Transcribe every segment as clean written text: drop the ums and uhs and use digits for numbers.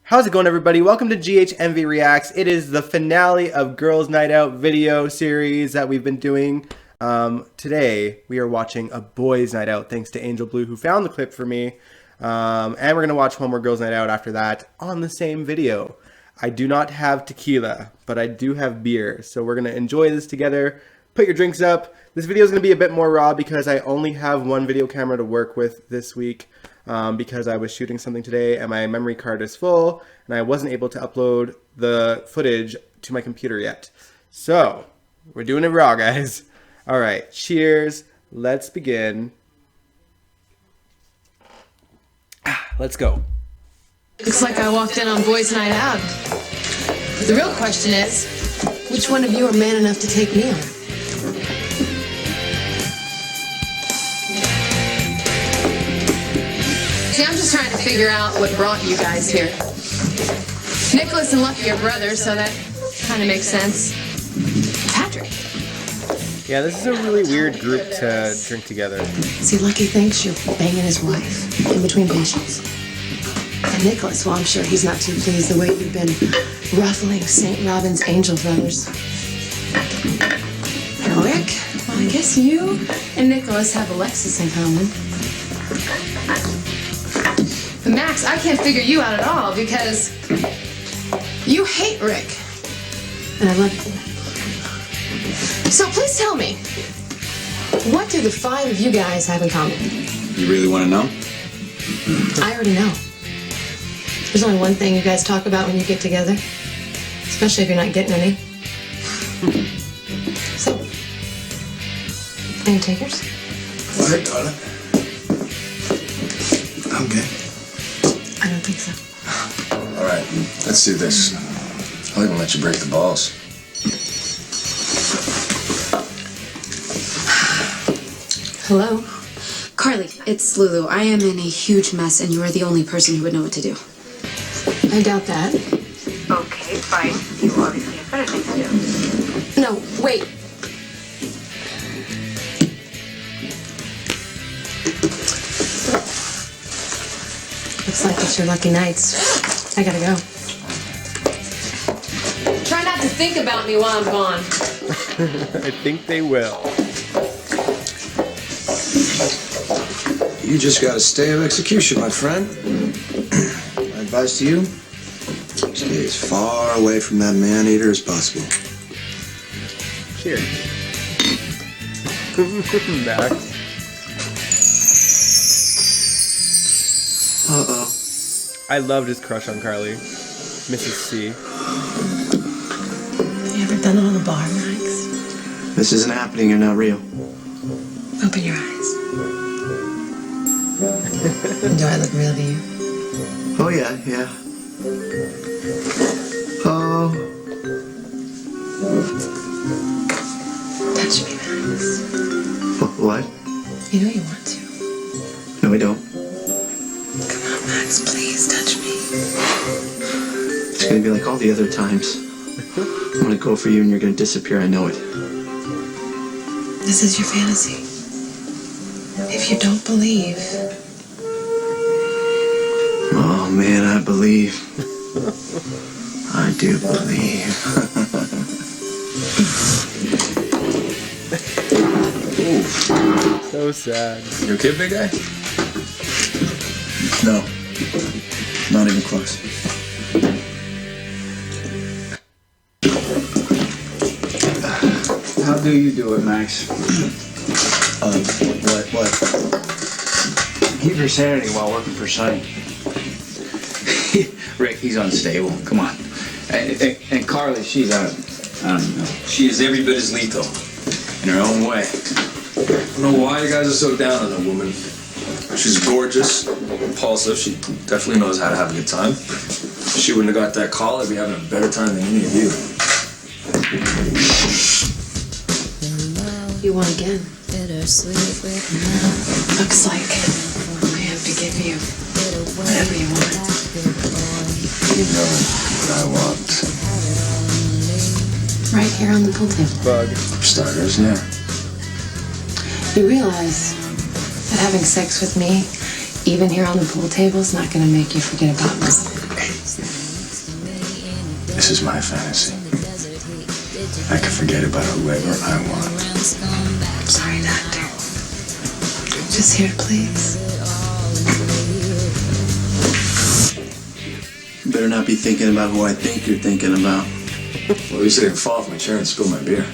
How's it going, everybody? Welcome to GHMV Reacts. It is the finale of Girls Night Out video series that we've been doing. Today, we are watching a Boys Night Out, thanks to Angel Blue, who found the clip for me. And we're going to watch one more Girls Night Out after that on the same video. I do not have tequila, but I do have beer. So we're going to enjoy this together. Put your drinks up. This video is going to be a bit more raw because I only have one video camera to work with this week. Because I was shooting something today and my memory card is full and I wasn't able to upload the footage to my computer yet. So, we're doing it raw, guys. Alright, cheers. Let's begin. Let's go. Looks like I walked in on Boys Night Out. But the real question is, which one of you are man enough to take me on? See, I'm just trying to figure out what brought you guys here. Nicholas and Lucky are brothers, so that kind of makes sense. Patrick. Yeah, this is a really weird group to drink together. See, Lucky thinks you're banging his wife in between patients. And Nicholas, well, I'm sure he's not too pleased the way you've been ruffling St. Robin's Angel Brothers. And Rick, well, I guess you and Nicholas have Alexis in common. But Max, I can't figure you out at all because you hate Rick. And I love you for that. So please tell me, what do the five of you guys have in common? You really want to know? I already know. There's only one thing you guys talk about when you get together, especially if you're not getting any. So, any takers? Go ahead, darling. I'm good. I don't think so. All right, let's do this. I'll even let you break the balls. Hello? Carly, it's Lulu. I am in a huge mess and you are the only person who would know what to do. I doubt that. Okay, fine. You obviously have better things to do. No, wait. Looks like it's your lucky nights. I gotta go. Try not to think about me while I'm gone. I think they will. You just got a stay of execution, my friend. My advice to you, stay as far away from that man-eater as possible. Cheers. Max. Uh-oh. I loved his crush on Carly. Mrs. C. You ever done it on the bar, Max? This isn't happening, you're not real. Open your eyes. Do I look real to you? Oh, yeah. Oh. Touch me, Max. What? You know you want to. No, we don't. Come on, Max, please touch me. It's gonna be like all the other times. I'm gonna go for you and you're gonna disappear, I know it. This is your fantasy. If you don't believe, Oh man, I believe. I do believe. So sad. You okay, big guy? No. Not even close. How do you do it, Max? What? Keep your sanity while working for Sonny. Rick, he's unstable. Come on. And Carly, she's I don't know. She is every bit as lethal, in her own way. I don't know why you guys are so down on that woman. She's gorgeous, impulsive, she definitely knows how to have a good time. If she wouldn't have got that call, I'd be having a better time than any of you. you won again. Looks like I have to give you whatever you want. You know what I want. Right here on the pool table. Bug. For starters, yeah. You realize that having sex with me, even here on the pool table, is not going to make you forget about me. This is my fantasy. I can forget about whoever I want. I'm sorry, Doctor. I'm just here to please. You better not be thinking about who I think you're thinking about. Well, at least I didn't fall off my chair and spill my beer.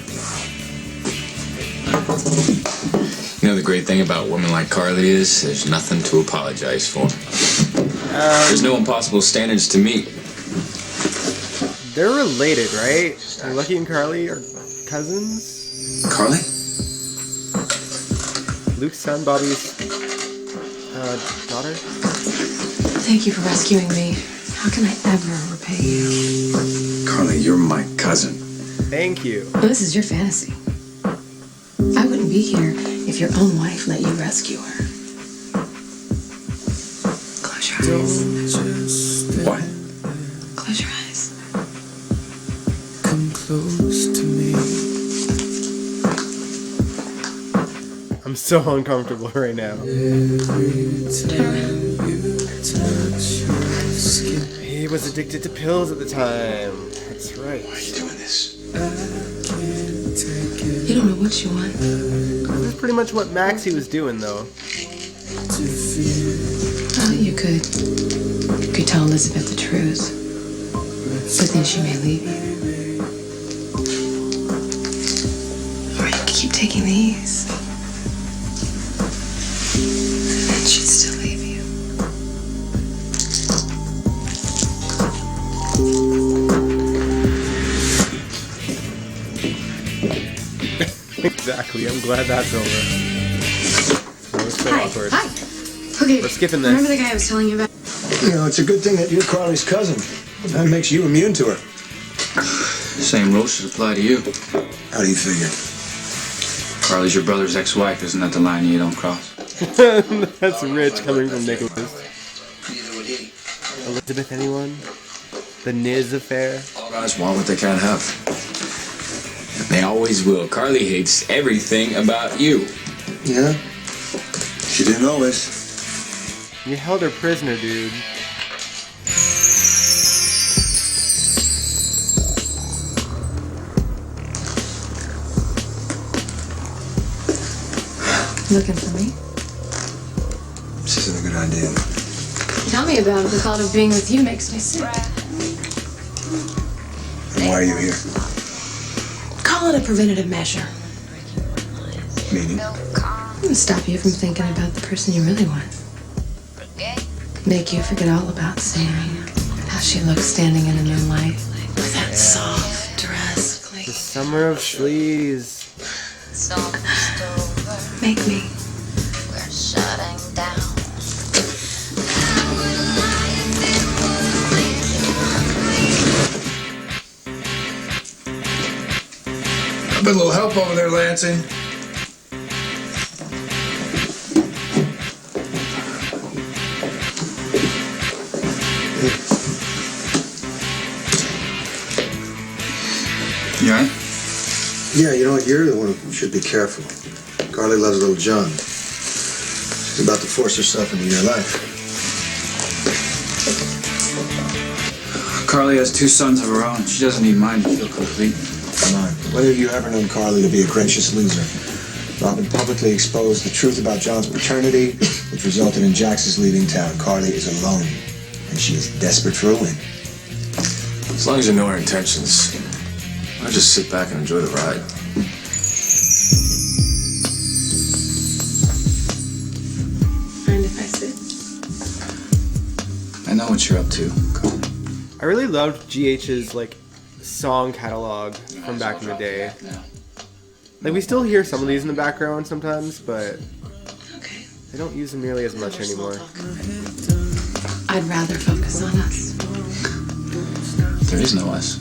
You know the great thing about women like Carly is there's nothing to apologize for. There's no impossible standards to meet. They're related, right? Lucky and Carly are cousins. Carly? Luke's son, Bobby's daughter. Thank you for rescuing me. How can I ever repay you? Carly, you're my cousin. Thank you. Well, this is your fantasy. I wouldn't be here if your own wife let you rescue her. Close your eyes. What? Close your eyes. Come close to me. I'm so uncomfortable right now. He was addicted to pills at the time. That's right. Why are you doing this? You don't know what you want. That's pretty much what Maxie was doing, though. Oh, you could tell Elizabeth the truth, but then she may leave you. Or you could keep taking these, and then she'd still leave you. Exactly. I'm glad that's over. That was so awkward. Hi. Okay. We're skipping this. Remember the guy I was telling you about? You know, it's a good thing that you're Carly's cousin. That makes you immune to her. Same rules should apply to you. How do you figure? Carly's your brother's ex-wife. Isn't that the line you don't cross? That's rich coming from Nicholas. Neither would he. Elizabeth, anyone? The Niz affair? All guys want what they can't have. They always will. Carly hates everything about you. Yeah? She didn't always. You held her prisoner, dude. Looking for me? This isn't a good idea. Tell me about it. The thought of being with you makes me sick. And why are you here? Call it a preventative measure. Meaning? Stop you from thinking about the person you really want. Make you forget all about Sammy. How she looks standing in the moonlight with that soft dress. The summer of Schlees. Make me. A little help over there, Lansing. You alright? Yeah, you know what? You're the one who should be careful. Carly loves little John. She's about to force herself into your life. Carly has 2 sons of her own. She doesn't need mine to feel complete. Come on. When have you ever known Carly to be a gracious loser? Robin publicly exposed the truth about John's paternity, which resulted in Jax's leaving town. Carly is alone, and she is desperate for a win. As long as you know her intentions, I just sit back and enjoy the ride. Mind if I sit? I know what you're up to, Carly. I really loved GH's like song catalog from back in the day. Like we still hear some of these in the background sometimes, but Okay. they don't use them nearly as much anymore. I'd rather focus on us. There is no us.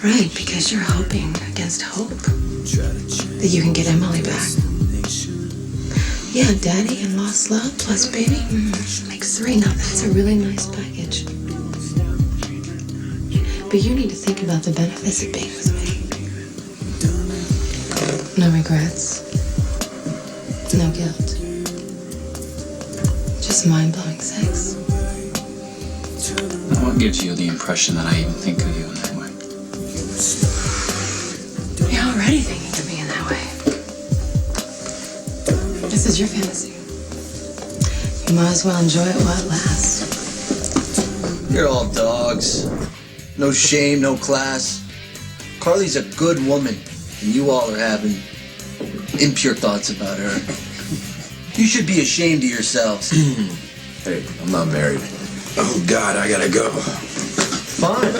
Right, because you're hoping against hope that you can get Emily back. Yeah, daddy and lost love plus baby makes 3 now. That's a really nice package. But you need to think about the benefits of being with me. No regrets. No guilt. Just mind-blowing sex. No What gives you the impression that I even think of you in that way? You're already thinking of me in that way. This is your fantasy. You might as well enjoy it while it lasts. You're all dogs. No shame, no class. Carly's a good woman, and you all are having impure thoughts about her. You should be ashamed of yourselves. Hey, I'm not married. Oh, God, I gotta go. Fine.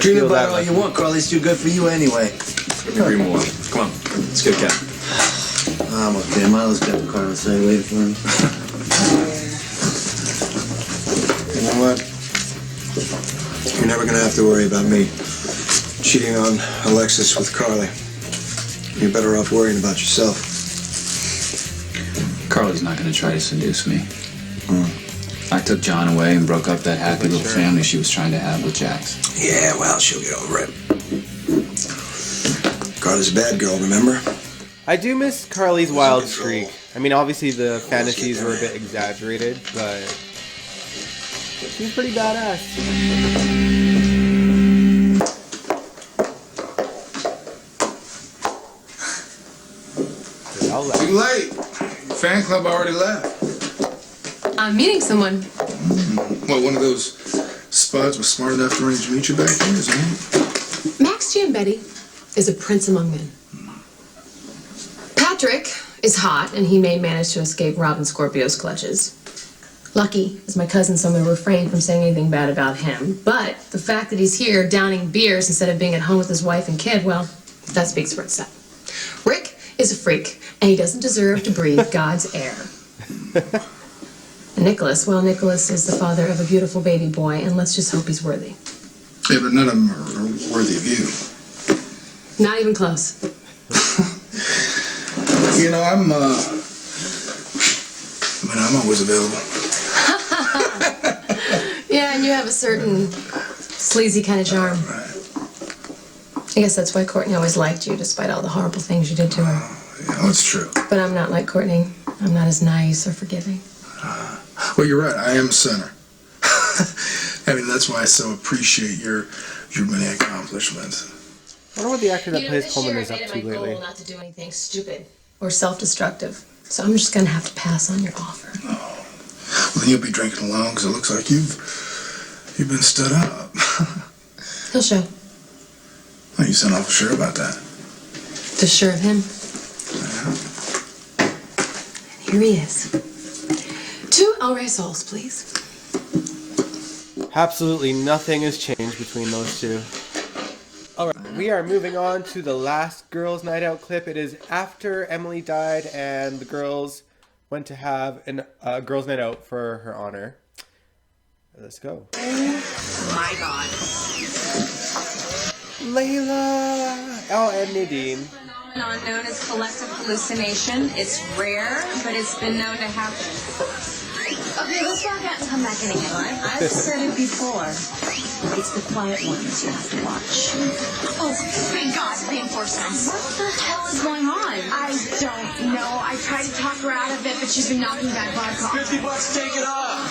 Dream feel about that it all way. you want. Carly's too good for you anyway. Agree more. Come on, let's get a cab. I'm okay. Milo's got the car outside waiting for him. You know what? You're never gonna have to worry about me cheating on Alexis with Carly. You're better off worrying about yourself. Carly's not gonna try to seduce me. I took John away and broke up that happy little family she was trying to have with Jax. Yeah, well, she'll get over it. Carly's a bad girl, remember? I do miss Carly's wild streak. I mean, obviously the fantasies were a bit exaggerated, but she's pretty badass. Too late. Fan club already left. I'm meeting someone. What, one of those spuds was smart enough to arrange to meet you back here, isn't it? Max Giambetti is a prince among men. Patrick is hot, and he may manage to escape Robin Scorpio's clutches. Lucky is my cousin, so I'm going to refrain from saying anything bad about him. But the fact that he's here downing beers instead of being at home with his wife and kid, well, that speaks for itself. Rick is a freak, and he doesn't deserve to breathe God's air. And Nicholas, well, Nicholas is the father of a beautiful baby boy, and let's just hope he's worthy. Yeah, but none of them are worthy of you. Not even close. You know, I'm always available. Yeah, and you have a certain sleazy kind of charm. I guess that's why Courtney always liked you, despite all the horrible things you did to her. Yeah, that's true. But I'm not like Courtney. I'm not as nice or forgiving. Well, you're right. I am a sinner. I mean, that's why I so appreciate your many accomplishments. I wonder what the actor that You know, plays this Coleman year is I up made it to my lately. goal not to do anything stupid or self-destructive. So I'm just gonna have to pass on your offer. Well, then you'll be drinking alone because it looks like you've been stood up. He'll show. Well, you sound awful sure about that. Just sure of him. Here he is. 2 El Rey Sols, please. Absolutely nothing has changed between those two. Alright, we are moving on to the last girls' night out clip. It is after Emily died and the girls went to have a girls' night out for her honor. Let's go. My God. Layla! Oh, and Nadine. Phenomenon known as collective hallucination. It's rare, but it's been known to happen. Okay, let's walk out and come back in again. I've said it before. It's the quiet ones you have to watch. Oh, thank God, reinforcements. What the hell is going on? I don't know. I tried to talk her out of it, but she's been knocking back vodka. $50, take it off!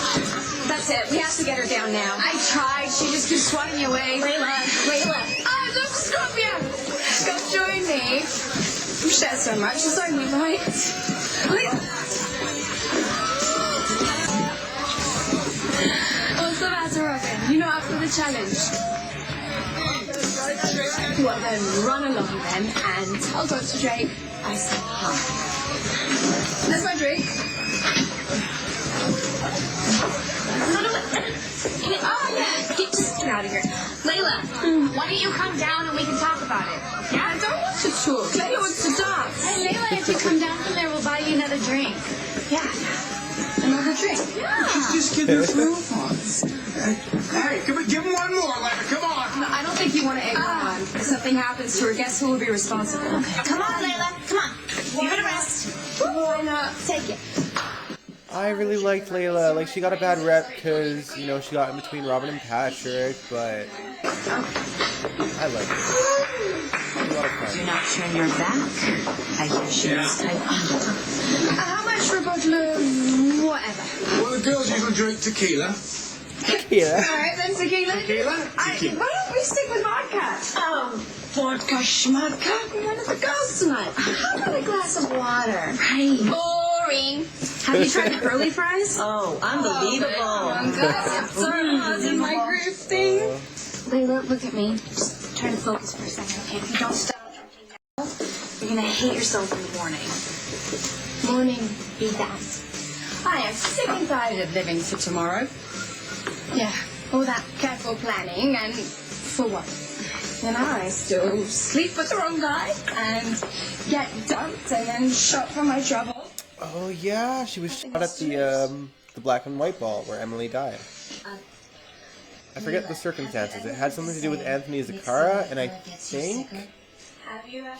That's it. We have to get her down now. I tried. She just keeps swatting me away. Layla. Oh, look, Scorpio. Go join me. You said so much. It's like me, right? What's the matter, Robin? You know, up for the challenge. Well, then run along then, and tell Dr. Drake I said hi. That's my drink. Oh, yeah. Just get out of here. Layla, why don't you come down and we can talk about it? Yeah, I don't want to talk. Layla wants to dance. Hey, Layla, if you come down from there, we'll buy you another drink. Yeah. Another drink? Yeah. Just give her proof on. Hey, give him one more, Layla. Come on. No, I don't think you want to egg her on. If something happens to her, guess who will be responsible? Come on, Layla. Come on. Give it a rest. Why not? Take it. I really liked Layla. Like, she got a bad rep because, you know, she got in between Robin and Patrick, but I liked her. She was a lot of fun. Do not turn your back. I hear she was taekwondo. How much for a bottle of whatever? Well, the girls usually drink tequila. Tequila. Alright, then tequila. Why don't we stick with vodka? Vodka schmodka. We're one of the girls tonight. How about a glass of water? Right. Boring. Have you tried the curly fries? Oh, unbelievable. That's in my groove thing. Layla, look at me. Just try to focus for a second, okay? If you don't stop drinking now, you're gonna hate yourself in the morning. Morning, be that. I am sick and tired of living for tomorrow. Yeah, all that careful planning, and for what? And I still sleep with the wrong guy, and get dumped, and then shot for my trouble. Oh yeah, she was shot at the black and white ball where Emily died. I forget the circumstances. It had something to do with Anthony Zaccara, and I think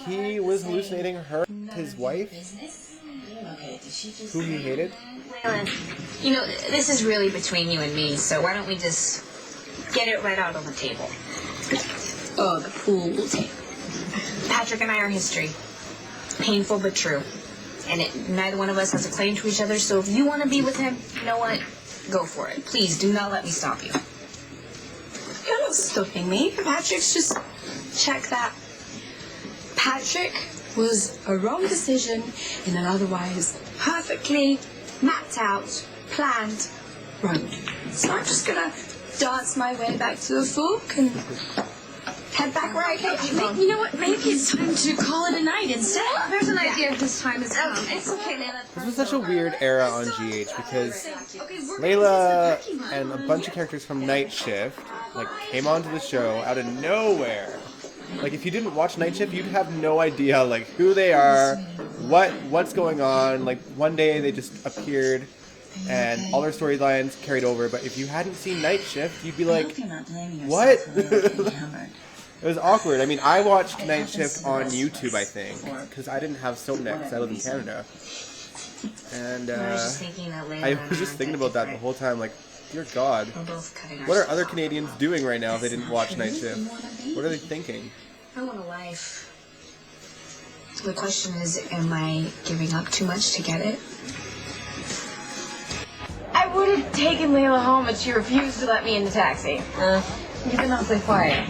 he was hallucinating her, his wife, who he hated. Layla, you know, this is really between you and me, so why don't we just get it right out on the table? Oh, the fools. Patrick and I are history. Painful but true. And neither one of us has a claim to each other, so if you want to be with him, you know what? Go for it. Please, do not let me stop you. You're not stopping me. Patrick's just... Check that. Patrick was a wrong decision in an otherwise perfectly mapped out, planned road. So I'm just gonna dance my way back to the fork and head back where I came from. You know what? Maybe it's time to call it a night instead. There's an idea this time has come. It's okay, Layla. This was such a weird era on GH because Layla and a bunch of characters from Night Shift like came onto the show out of nowhere. Like if you didn't watch Night Shift, you'd have no idea like who they are, what's going on. Like one day they just appeared and all their storylines carried over. But if you hadn't seen Night Shift, you'd be like, what? It was awkward. I mean, I watched Night Shift on YouTube, I think, because I didn't have SoapNet because I live in Canada. And I was just thinking that Layla I was just thinking about that the whole time, like, dear God, we're both cutting what are ourselves other off. Canadians doing right now if they didn't watch Night Shift? What are they thinking? I want a life. The question is, am I giving up too much to get it? I would have taken Layla home, but she refused to let me in the taxi. You been awfully quiet.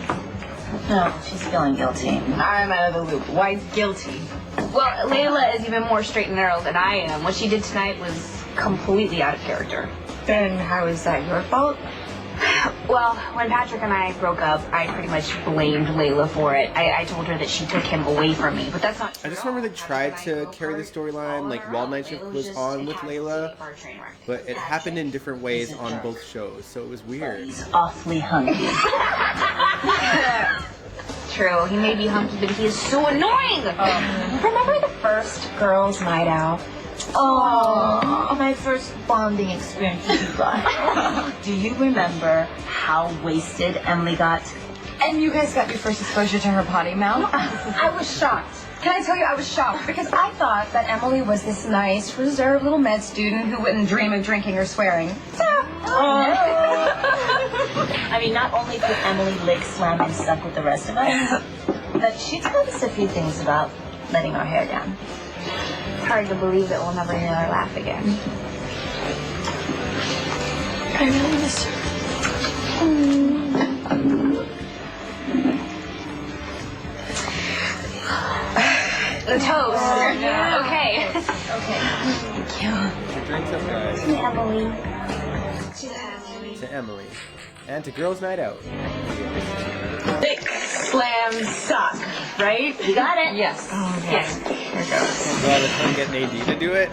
No, she's feeling guilty. I'm out of the loop. Why guilty? Well, Layla is even more straight and narrow than I am. What she did tonight was completely out of character. Then how is that your fault? Well, when Patrick and I broke up, I pretty much blamed Layla for it. I told her that she took him away from me, but that's not true. I just remember they tried to carry the storyline like while Night Shift was on with Layla, but it happened in different ways on both shows, so it was weird. Awfully hunky. True, he may be hunky, but he is so annoying. Remember the first girls' night out? Oh, my first bonding experience with you guys. Do you remember how wasted Emily got? And you guys got your first exposure to her potty mouth? I was shocked. Can I tell you, I was shocked because I thought that Emily was this nice, reserved little med student who wouldn't dream of drinking or swearing. I mean, not only did Emily lick, slam, and suck with the rest of us, but she told us a few things about letting our hair down. Hard to believe that we'll never hear her laugh again. I really miss The toast. Okay. Thank you. Your drinks up, guys. Emily. To Emily. And to Girls' Night Out. Lick, slam, suck. Right? You got it. Yes. Yes. Here goes. Oh God, I'm trying to get Nadine to do it.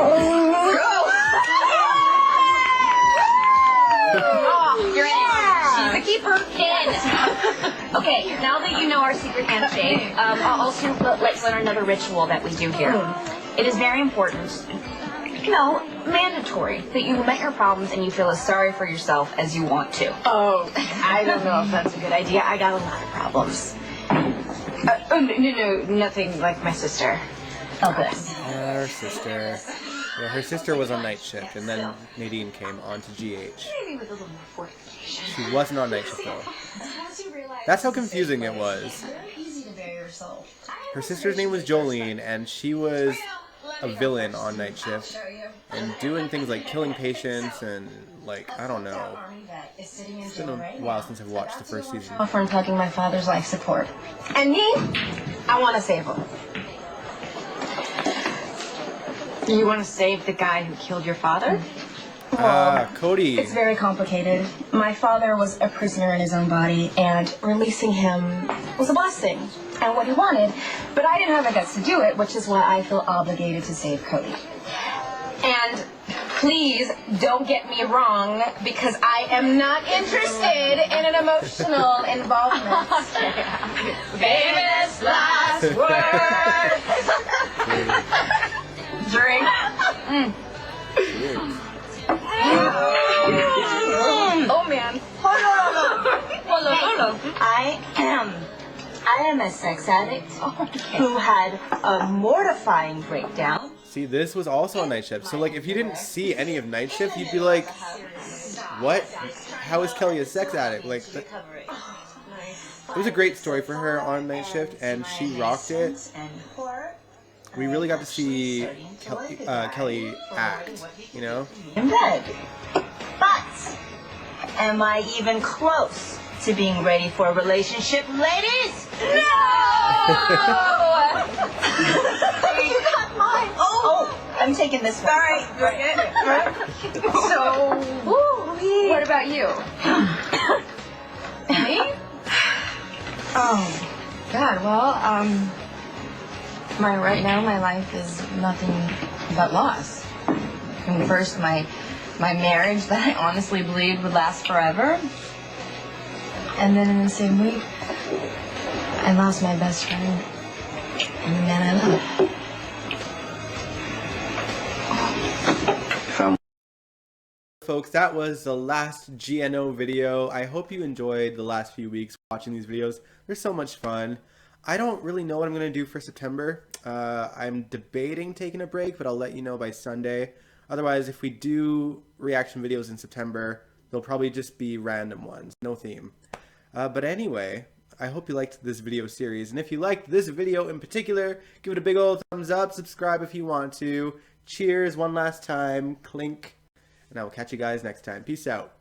Oh, you're in. She's a keeper. In. Okay, now that you know our secret handshake, I'll also let you learn another ritual that we do here. It is very important, mandatory, that you admit your problems and you feel as sorry for yourself as you want to. Oh, I don't know if that's a good idea. I got a lot of problems. No, nothing like my sister. Oh, good. Her sister. Yeah, her sister was on Night Shift, and then Nadine came on to GH. She wasn't on Night Shift, though. That's how confusing it was. Her sister's name was Jolene, and she was a villain on Night Shift. and doing things like killing patients and, like, I don't know. It's been a while since I've watched the first season. From tugging my father's life support. And me, I want to save him. You want to save the guy who killed your father? Cody. It's very complicated. My father was a prisoner in his own body, and releasing him was a blessing and what he wanted. But I didn't have the guts to do it, which is why I feel obligated to save Cody. And please don't get me wrong, because I am not interested in an emotional involvement. Famous last word. Drink. Oh man. Hold on. I am a sex addict who had a mortifying breakdown. See, this was also on Night Shift. So, like, if you didn't see any of Night Shift, you'd be like, what? How is Kelly a sex addict? Like, it was a great story for her on Night Shift, and she rocked it. We really got to see Kelly act, you know? In bed. But am I even close to being ready for a relationship, ladies? No! You got mine. Oh, I'm taking this one. Sorry. So, what about you? Me? Oh, God. Well, right now my life is nothing but loss. I mean, first my marriage that I honestly believed would last forever, and then in the same week I lost my best friend and the man I love. Folks, that was the last GNO video. I hope you enjoyed the last few weeks watching these videos. They're so much fun. I don't really know what I'm going to do for September. I'm debating taking a break, but I'll let you know by Sunday. Otherwise, if we do reaction videos in September, they'll probably just be random ones, no theme. But anyway, I hope you liked this video series. And if you liked this video in particular, give it a big old thumbs up, subscribe if you want to. Cheers one last time, clink. And I will catch you guys next time. Peace out.